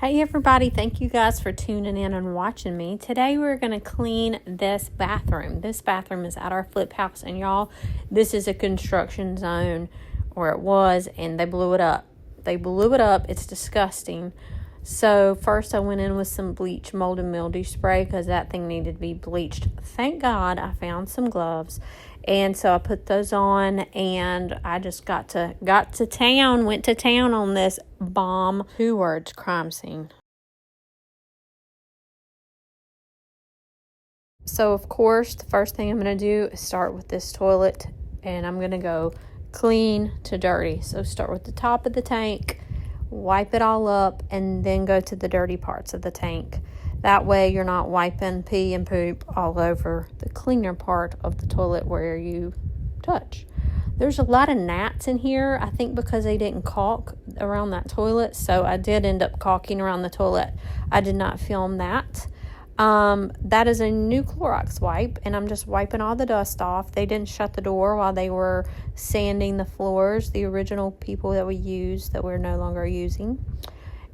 Hey everybody, thank you guys for tuning in and watching me. Today we're going to clean this bathroom. This bathroom is at our flip house, and y'all, this is a construction zone, or it was, and they blew it up. It's disgusting. So first I went in with some bleach mold and mildew spray because that thing needed to be bleached. Thank God I found some gloves. And so I put those on, and I just went to town on this bomb, 2 words, crime scene. So of course, the first thing I'm going to do is start with this toilet, and I'm going to go clean to dirty. So start with the top of the tank, wipe it all up, and then go to the dirty parts of the tank. That way you're not wiping pee and poop all over the cleaner part of the toilet where you touch. There's a lot of gnats in here, I think because they didn't caulk around that toilet, so I did end up caulking around the toilet. I did not film that. That is a new Clorox wipe, and I'm just wiping all the dust off. They didn't shut the door while they were sanding the floors, the original people that we used that we're no longer using.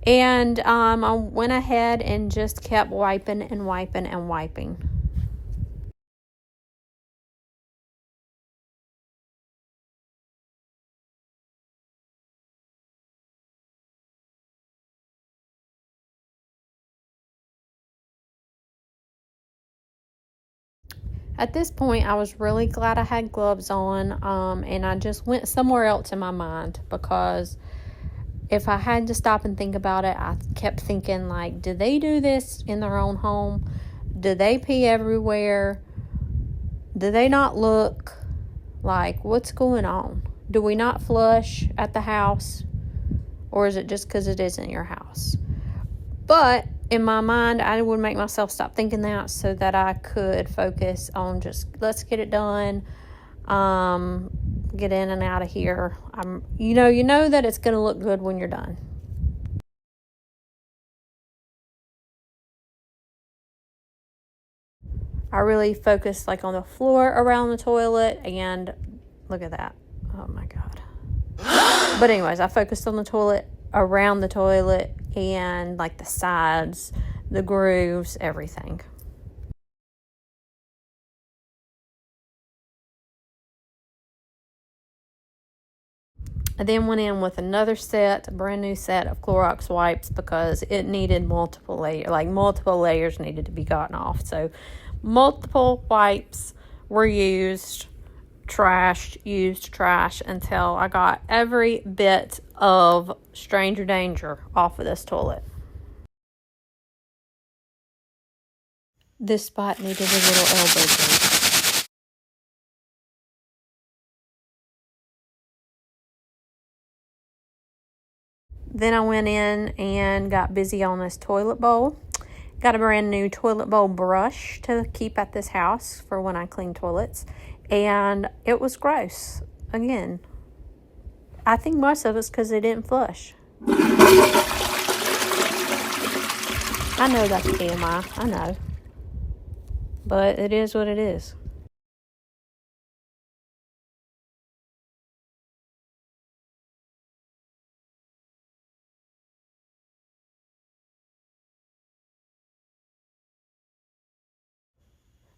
And I went ahead and just kept wiping and wiping and wiping. At this point, I was really glad I had gloves on, and I just went somewhere else in my mind, because if I had to stop and think about it, I kept thinking, like, did they do this in their own home? Did they pee everywhere? Do they not look? Like, what's going on? Do we not flush at the house? Or is it just because it isn't your house? But in my mind, I would make myself stop thinking that so that I could focus on just, let's get it done. Get in and out of here. You know that it's going to look good when you're done. I really focused like on the floor around the toilet, and look at that. Oh my God. But anyways, I focused on the toilet, around the toilet, and like the sides, the grooves, everything. I then went in with another set, a brand new set of Clorox wipes, because it needed multiple layers needed to be gotten off. So multiple wipes were used trash until I got every bit of stranger danger off of this toilet. This spot needed a little elbow grease. Then I went in and got busy on this toilet bowl. Got a brand new toilet bowl brush to keep at this house for when I clean toilets. And it was gross. Again, I think most of it's because they didn't flush. I know that's TMI. I know. But it is what it is.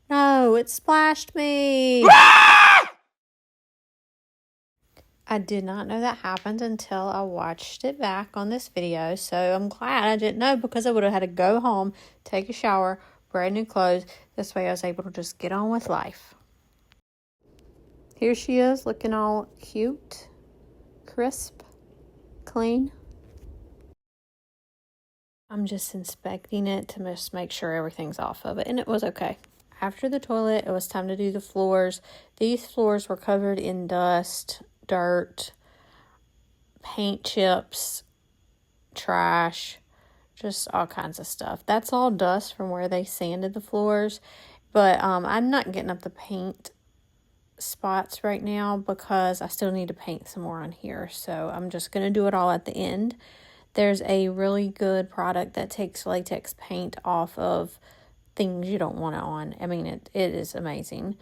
No, it splashed me. I did not know that happened until I watched it back on this video. So I'm glad I didn't know, because I would have had to go home, take a shower, brand new clothes. This way I was able to just get on with life. Here she is, looking all cute, crisp, clean. I'm just inspecting it to just make sure everything's off of it, and it was okay. After the toilet, it was time to do the floors. These floors were covered in dust, dirt, paint chips, trash, just all kinds of stuff. That's all dust from where they sanded the floors, but I'm not getting up the paint spots right now because I still need to paint some more on here, so I'm just going to do it all at the end. There's a really good product that takes latex paint off of things you don't want it on. I mean, it is amazing.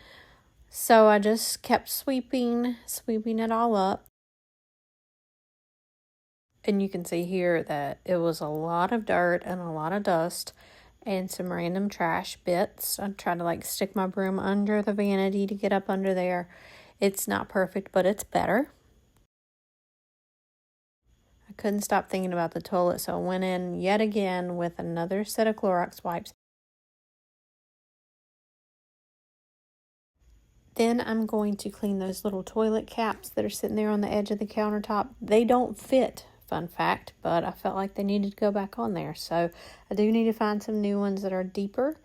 So I just kept sweeping it all up. And you can see here that it was a lot of dirt and a lot of dust and some random trash bits. I tried to like stick my broom under the vanity to get up under there. It's not perfect, but it's better. I couldn't stop thinking about the toilet, so I went in yet again with another set of Clorox wipes. Then I'm going to clean those little toilet caps that are sitting there on the edge of the countertop. They don't fit, fun fact, but I felt like they needed to go back on there. So I do need to find some new ones that are deeper,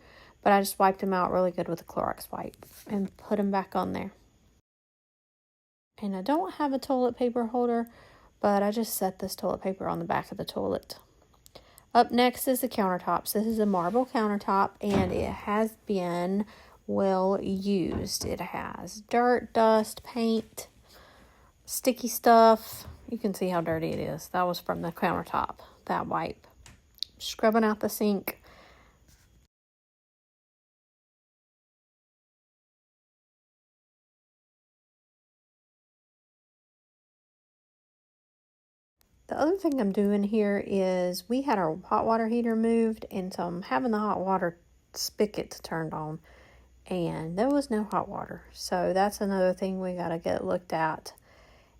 but I just wiped them out really good with a Clorox wipe and put them back on there. And I don't have a toilet paper holder, but I just set this toilet paper on the back of the toilet. Up next is the countertops. This is a marble countertop, and it has been well used. It has dirt, dust, paint, sticky stuff. You can see how dirty it is. That was from the countertop, that wipe. Scrubbing out the sink. The other thing I'm doing here is we had our hot water heater moved, and so I'm having the hot water spigot turned on, and there was no hot water. So that's another thing we got to get looked at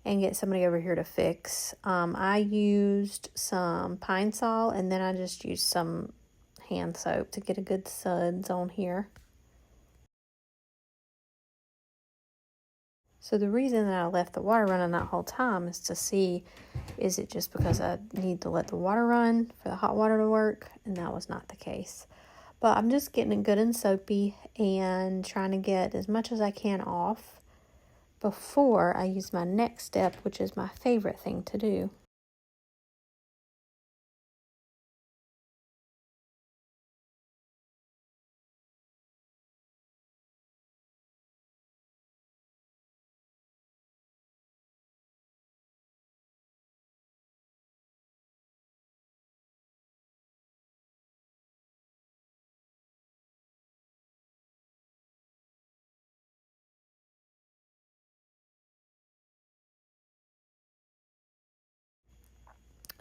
and get somebody over here to fix. I used some Pine Sol, and then I just used some hand soap to get a good suds on here. So the reason that I left the water running that whole time is to see, is it just because I need to let the water run for the hot water to work? And that was not the case. But I'm just getting it good and soapy and trying to get as much as I can off before I use my next step, which is my favorite thing to do.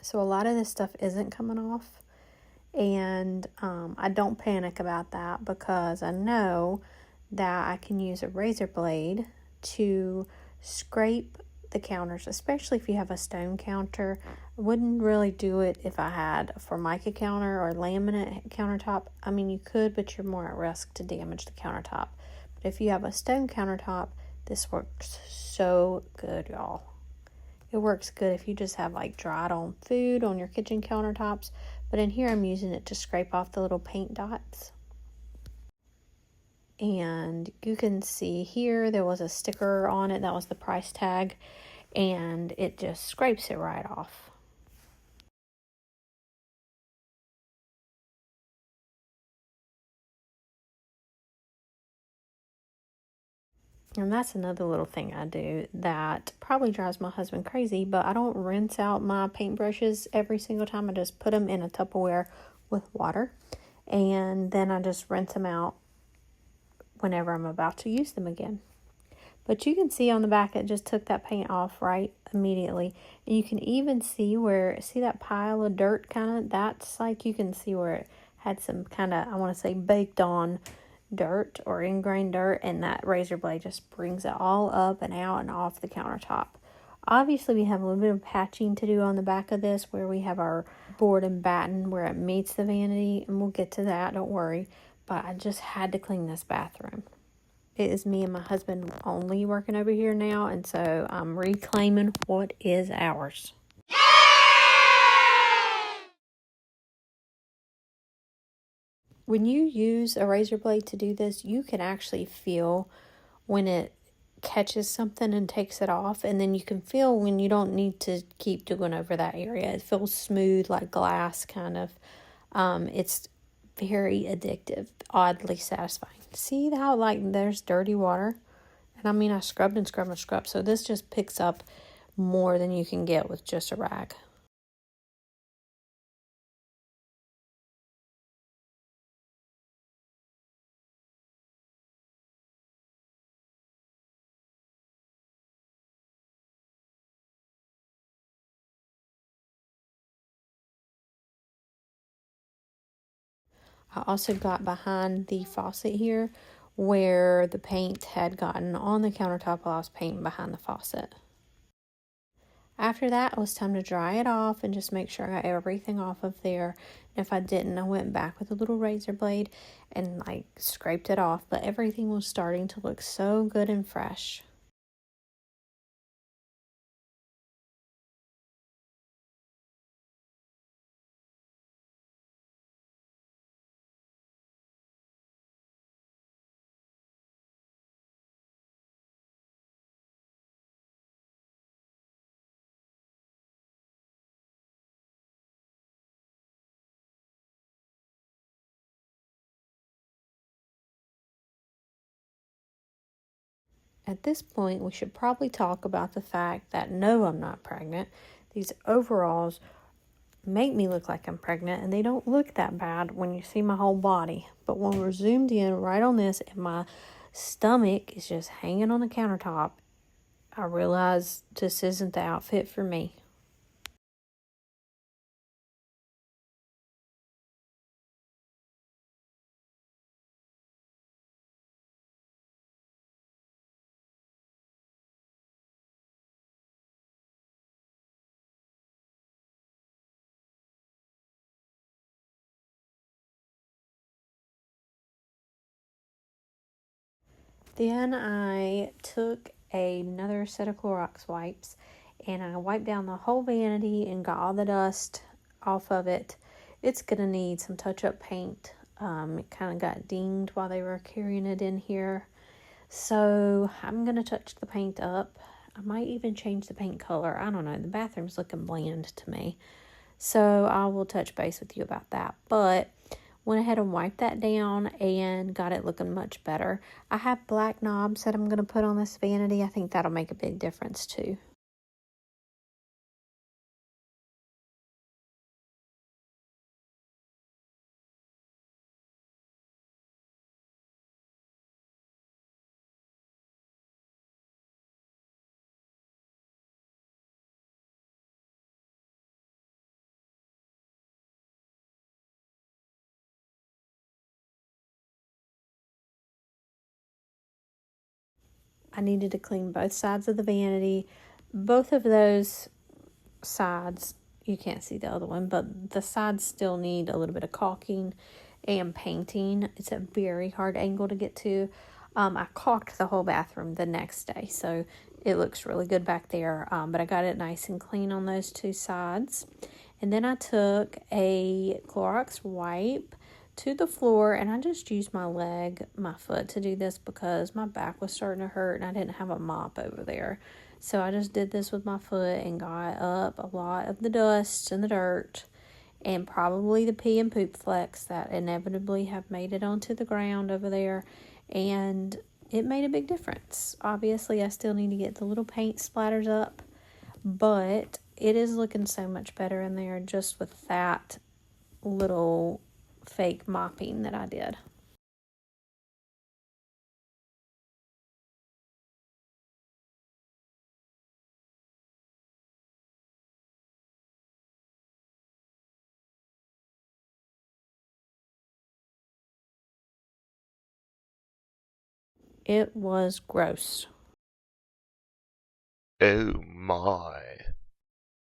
So a lot of this stuff isn't coming off, and I don't panic about that because I know that I can use a razor blade to scrape the counters, especially if you have a stone counter. I wouldn't really do it if I had a Formica counter or laminate countertop. I mean, you could, but you're more at risk to damage the countertop. But if you have a stone countertop, this works so good, y'all. It works good if you just have like dried on food on your kitchen countertops. But in here, I'm using it to scrape off the little paint dots. And you can see here, there was a sticker on it. That was the price tag. And it just scrapes it right off. And that's another little thing I do that probably drives my husband crazy, but I don't rinse out my paintbrushes every single time. I just put them in a Tupperware with water, and then I just rinse them out whenever I'm about to use them again. But you can see on the back, it just took that paint off right immediately. And you can even see see that pile of dirt kind of, that's like, you can see where it had some kind of, I want to say, baked on dirt or ingrained dirt, and that razor blade just brings it all up and out and off the countertop. Obviously, we have a little bit of patching to do on the back of this where we have our board and batten where it meets the vanity, and we'll get to that, don't worry. But I just had to clean this bathroom. It is me and my husband only working over here now, and so I'm reclaiming what is ours. When you use a razor blade to do this, you can actually feel when it catches something and takes it off, and then you can feel when you don't need to keep doing over that area. It feels smooth like glass, kind of. It's very addictive, oddly satisfying. See how like there's dirty water? And I mean, I scrubbed and scrubbed and scrubbed. So this just picks up more than you can get with just a rag. I also got behind the faucet here where the paint had gotten on the countertop while I was painting behind the faucet. After that, it was time to dry it off and just make sure I got everything off of there. And if I didn't, I went back with a little razor blade and like scraped it off. But everything was starting to look so good and fresh. At this point, we should probably talk about the fact that no, I'm not pregnant. These overalls make me look like I'm pregnant, and they don't look that bad when you see my whole body. But when we're zoomed in right on this and my stomach is just hanging on the countertop, I realize this isn't the outfit for me. Then I took another set of Clorox wipes and I wiped down the whole vanity and got all the dust off of it. It's going to need some touch-up paint. It kind of got dinged while they were carrying it in here. So I'm going to touch the paint up. I might even change the paint color. I don't know. The bathroom's looking bland to me. So I will touch base with you about that. But went ahead and wiped that down and got it looking much better. I have black knobs that I'm going to put on this vanity. I think that'll make a big difference too. I needed to clean both sides of the vanity. Both of those sides, you can't see the other one, but the sides still need a little bit of caulking and painting. It's a very hard angle to get to. I caulked the whole bathroom the next day, so it looks really good back there. But I got it nice and clean on those two sides. And then I took a Clorox wipe to the floor and I just used my foot to do this because my back was starting to hurt and I didn't have a mop over there. So I just did this with my foot and got up a lot of the dust and the dirt and probably the pee and poop flecks that inevitably have made it onto the ground over there. And it made a big difference. Obviously, I still need to get the little paint splatters up, but it is looking so much better in there just with that little fake mopping that I did. It was gross. Oh my.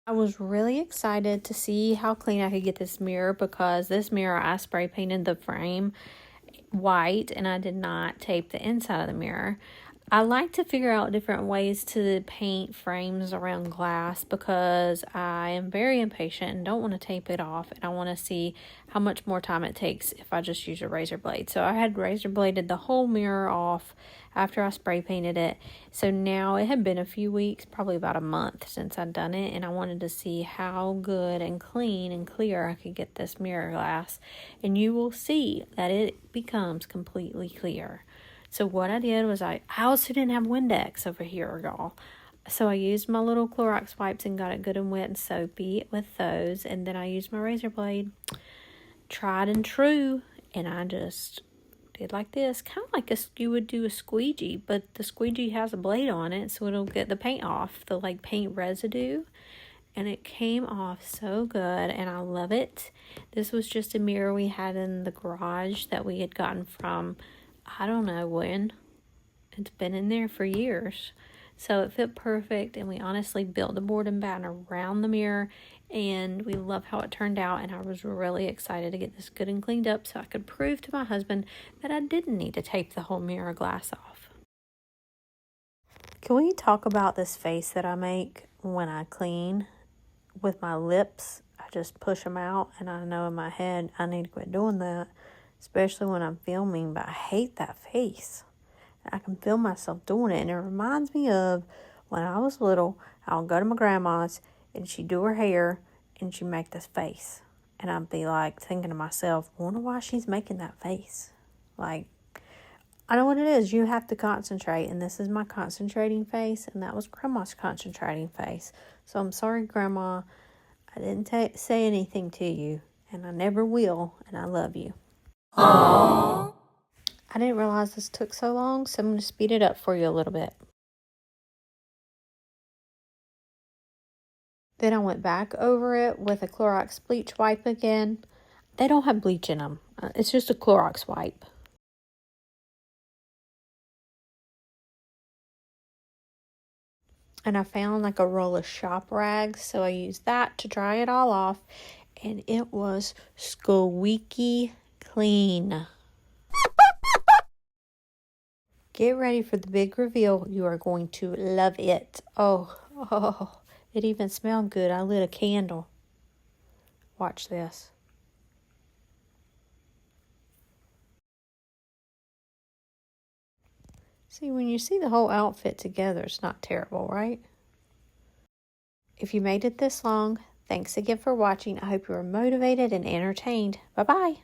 I was really excited to see how clean I could get this mirror because this mirror I spray painted the frame white and I did not tape the inside of the mirror. I like to figure out different ways to paint frames around glass because I am very impatient and don't want to tape it off, and I want to see how much more time it takes if I just use a razor blade. So I had razor bladed the whole mirror off after I spray painted it. So now it had been a few weeks, probably about a month since I'd done it, and I wanted to see how good and clean and clear I could get this mirror glass. And you will see that it becomes completely clear. So what I did was I also didn't have Windex over here, y'all. So I used my little Clorox wipes and got it good and wet and soapy with those. And then I used my razor blade, tried and true. And I just did like this, kind of like you would do a squeegee. But the squeegee has a blade on it, so it'll get the paint off, the like paint residue. and it came off so good, and I love it. This was just a mirror we had in the garage that we had gotten from, I don't know when. It's been in there for years. So it fit perfect, and we honestly built a board and batten around the mirror, and we love how it turned out, and I was really excited to get this good and cleaned up so I could prove to my husband that I didn't need to tape the whole mirror glass off. Can we talk about this face that I make when I clean with my lips? I just push them out, and I know in my head I need to quit doing that, especially when I'm filming, but I hate that face. I can feel myself doing it, and it reminds me of when I was little. I would go to my grandma's, and she'd do her hair, and she'd make this face. And I'd be like thinking to myself, I wonder why she's making that face. Like, I know what it is. You have to concentrate, and this is my concentrating face, and that was Grandma's concentrating face. So I'm sorry, Grandma. I didn't say anything to you, and I never will, and I love you. Aww. I didn't realize this took so long, so I'm going to speed it up for you a little bit. Then I went back over it with a Clorox bleach wipe again. They don't have bleach in them. It's just a Clorox wipe. And I found like a roll of shop rags, so I used that to dry it all off. And it was squeaky clean. Get ready for the big reveal. You are going to love it. Oh, it even smelled good. I lit a candle. Watch this. See, when you see the whole outfit together, it's not terrible, right? If you made it this long, thanks again for watching. I hope you were motivated and entertained. Bye-bye.